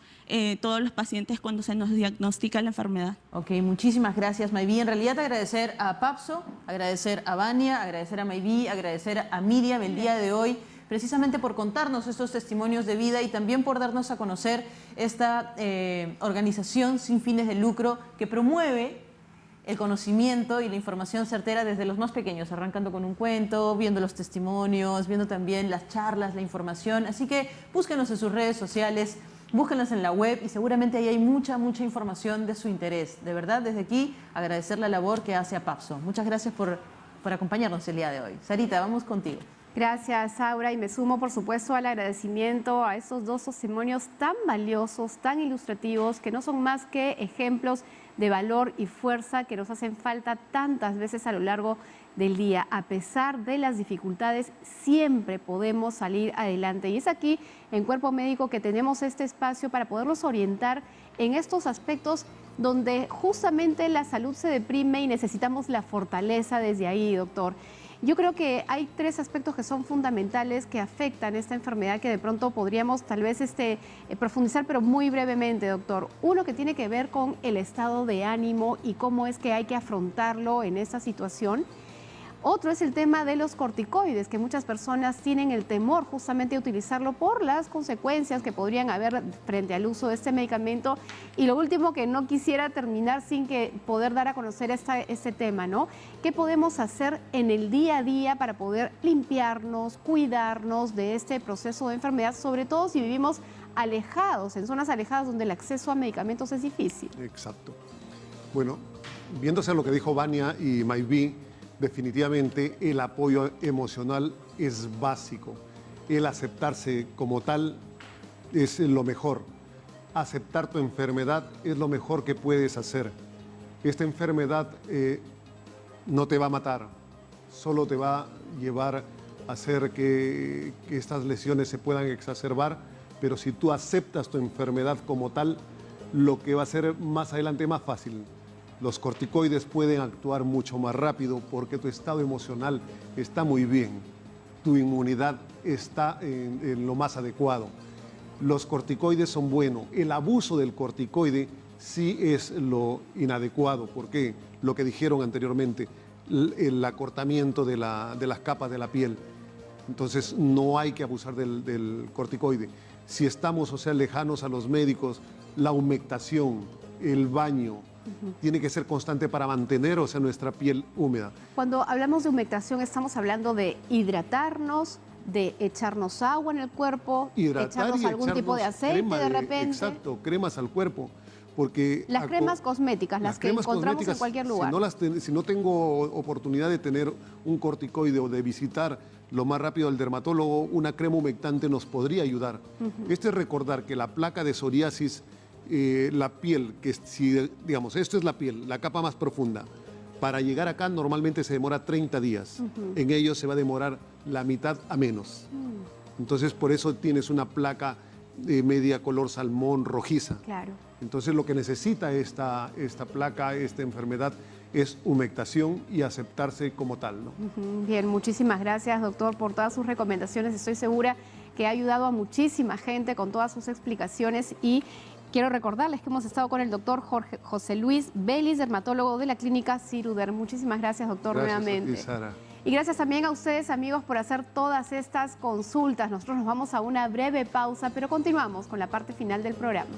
todos los pacientes cuando se nos diagnostica la enfermedad. Ok, muchísimas gracias, Maybi. En realidad agradecer a APAPSO, agradecer a Vania, agradecer a Maybi, agradecer a Miriam el día de hoy, precisamente por contarnos estos testimonios de vida y también por darnos a conocer esta organización sin fines de lucro que promueve el conocimiento y la información certera desde los más pequeños, arrancando con un cuento, viendo los testimonios, viendo también las charlas, la información. Así que búsquenos en sus redes sociales, búsquenos en la web y seguramente ahí hay mucha información de su interés. De verdad, desde aquí, agradecer la labor que hace APAPSO. Muchas gracias por acompañarnos el día de hoy. Sarita, vamos contigo. Gracias, Aura, y me sumo, por supuesto, al agradecimiento a estos dos testimonios tan valiosos, tan ilustrativos, que no son más que ejemplos de valor y fuerza que nos hacen falta tantas veces a lo largo del día. A pesar de las dificultades, siempre podemos salir adelante. Y es aquí, en Cuerpo Médico, que tenemos este espacio para poderlos orientar en estos aspectos donde justamente la salud se deprime y necesitamos la fortaleza desde ahí, doctor. Yo creo que hay tres aspectos que son fundamentales que afectan esta enfermedad que de pronto podríamos tal vez profundizar, pero muy brevemente, doctor. Uno que tiene que ver con el estado de ánimo y cómo es que hay que afrontarlo en esta situación. Otro es el tema de los corticoides, que muchas personas tienen el temor justamente de utilizarlo por las consecuencias que podrían haber frente al uso de este medicamento. Y lo último, que no quisiera terminar sin que poder dar a conocer este tema, ¿no? ¿Qué podemos hacer en el día a día para poder limpiarnos, cuidarnos de este proceso de enfermedad, sobre todo si vivimos alejados, en zonas alejadas donde el acceso a medicamentos es difícil? Exacto. Bueno, viéndose a lo que dijo Vania y Maybi, definitivamente el apoyo emocional es básico. El aceptarse como tal es lo mejor. Aceptar tu enfermedad es lo mejor que puedes hacer. Esta enfermedad no te va a matar, solo te va a llevar a hacer que estas lesiones se puedan exacerbar, pero si tú aceptas tu enfermedad como tal, lo que va a ser más adelante más fácil. Los corticoides pueden actuar mucho más rápido porque tu estado emocional está muy bien, tu inmunidad está en lo más adecuado. Los corticoides son buenos. El abuso del corticoide sí es lo inadecuado, porque lo que dijeron anteriormente, el acortamiento de las capas de la piel. Entonces no hay que abusar del corticoide. Si estamos, o sea, lejanos a los médicos, la humectación, el baño, tiene que ser constante para mantener, o sea, nuestra piel húmeda. Cuando hablamos de humectación, estamos hablando de hidratarnos, de echarnos agua en el cuerpo, echarnos algún tipo de aceite de repente. Exacto, cremas al cuerpo. Porque las cremas cosméticas, las que encontramos en cualquier lugar. Si no tengo oportunidad de tener un corticoide o de visitar lo más rápido al dermatólogo, una crema humectante nos podría ayudar. Este es recordar que la placa de psoriasis, la piel, que si, digamos, esto es la piel, la capa más profunda, para llegar acá normalmente se demora 30 días. En ellos se va a demorar la mitad a menos. Entonces, por eso tienes una placa media color salmón rojiza. Claro. Entonces, lo que necesita esta placa, esta enfermedad, es humectación y aceptarse como tal, ¿no? Bien, muchísimas gracias, doctor, por todas sus recomendaciones. Estoy segura que ha ayudado a muchísima gente con todas sus explicaciones y quiero recordarles que hemos estado con el doctor José Luis Vélez, dermatólogo de la clínica Ciruder. Muchísimas gracias, doctor, nuevamente. Gracias a ti, Sara. Y gracias también a ustedes, amigos, por hacer todas estas consultas. Nosotros nos vamos a una breve pausa, pero continuamos con la parte final del programa.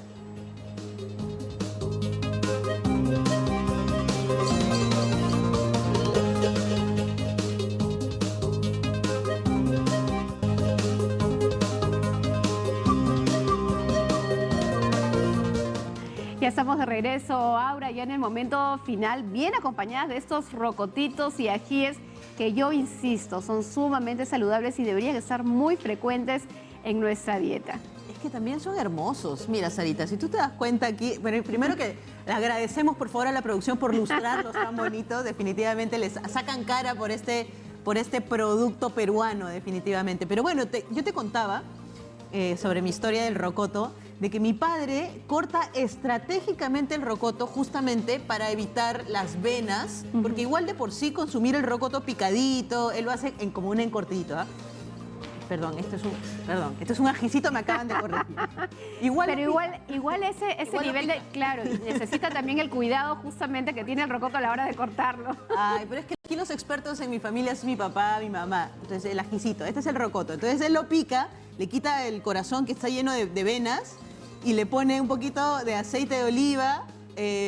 Ya estamos de regreso, Aura, ya en el momento final, bien acompañadas de estos rocotitos y ajíes que yo insisto, son sumamente saludables y deberían estar muy frecuentes en nuestra dieta. Es que también son hermosos. Mira, Sarita, si tú te das cuenta aquí, bueno, primero que le agradecemos por favor a la producción por lustrarlos tan bonitos, definitivamente les sacan cara por este producto peruano, definitivamente. Pero bueno, yo te contaba sobre mi historia del rocoto, de que mi padre corta estratégicamente el rocoto justamente para evitar las venas, porque igual de por sí consumir el rocoto picadito, él lo hace como un encortadito, ¿ah? Perdón, esto es un ajicito, me acaban de corregir. Igual ese nivel de, claro, necesita también el cuidado justamente que tiene el rocoto a la hora de cortarlo. Ay, pero es que aquí los expertos en mi familia es mi papá, mi mamá. Entonces el ajicito, este es el rocoto. Entonces él lo pica, le quita el corazón que está lleno de venas y le pone un poquito de aceite de oliva,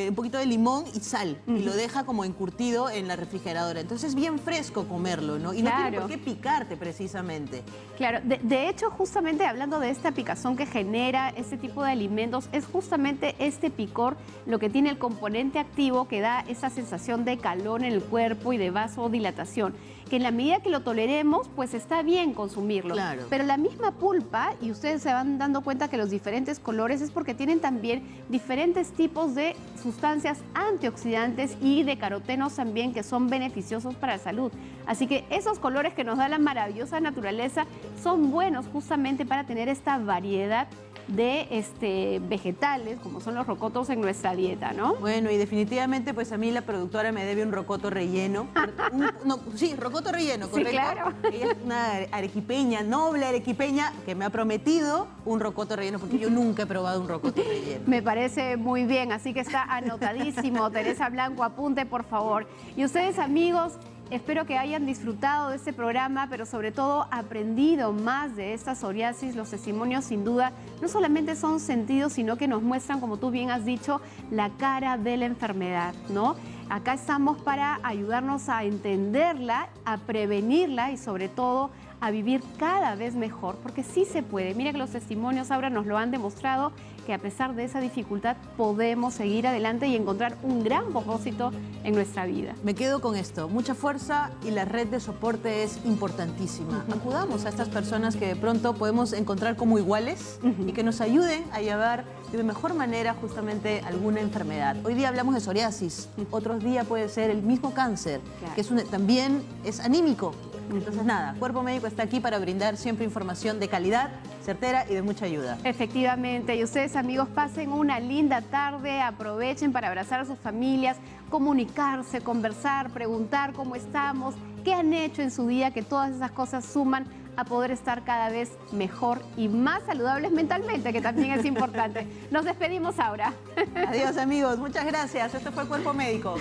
un poquito de limón y sal. Y lo deja como encurtido en la refrigeradora. Entonces es bien fresco comerlo, ¿no? Y no tiene por qué picarte precisamente. Claro, de hecho, justamente hablando de esta picazón que genera este tipo de alimentos, es justamente este picor lo que tiene el componente activo que da esa sensación de calor en el cuerpo y de vasodilatación, que en la medida que lo toleremos, pues está bien consumirlo. Claro. Pero la misma pulpa, y ustedes se van dando cuenta que los diferentes colores es porque tienen también diferentes tipos de sustancias antioxidantes y de carotenos también que son beneficiosos para la salud. Así que esos colores que nos da la maravillosa naturaleza son buenos justamente para tener esta variedad de vegetales, como son los rocotos en nuestra dieta, ¿no? Bueno, y definitivamente, pues a mí la productora me debe un rocoto relleno. Sí, rocoto relleno, correcto. Sí, claro. Ella es una arequipeña, noble arequipeña, que me ha prometido un rocoto relleno, porque yo nunca he probado un rocoto relleno. Me parece muy bien, así que está anotadísimo. Teresa Blanco, apunte, por favor. Y ustedes, amigos, espero que hayan disfrutado de este programa, pero sobre todo aprendido más de esta psoriasis. Los testimonios, sin duda, no solamente son sentidos, sino que nos muestran, como tú bien has dicho, la cara de la enfermedad, ¿no? Acá estamos para ayudarnos a entenderla, a prevenirla y sobre todo a vivir cada vez mejor, porque sí se puede. Mira que los testimonios ahora nos lo han demostrado, que a pesar de esa dificultad podemos seguir adelante y encontrar un gran propósito en nuestra vida. Me quedo con esto, mucha fuerza y la red de soporte es importantísima. Acudamos a estas personas que de pronto podemos encontrar como iguales y que nos ayuden a llevar de mejor manera justamente alguna enfermedad. Hoy día hablamos de psoriasis, otros días puede ser el mismo cáncer, que también es anímico. Entonces nada, Cuerpo Médico está aquí para brindar siempre información de calidad, certera y de mucha ayuda. Efectivamente, y ustedes amigos pasen una linda tarde, aprovechen para abrazar a sus familias, comunicarse, conversar, preguntar cómo estamos, qué han hecho en su día, que todas esas cosas suman a poder estar cada vez mejor y más saludables mentalmente, que también es importante. Nos despedimos ahora. Adiós amigos, muchas gracias. Esto fue Cuerpo Médico.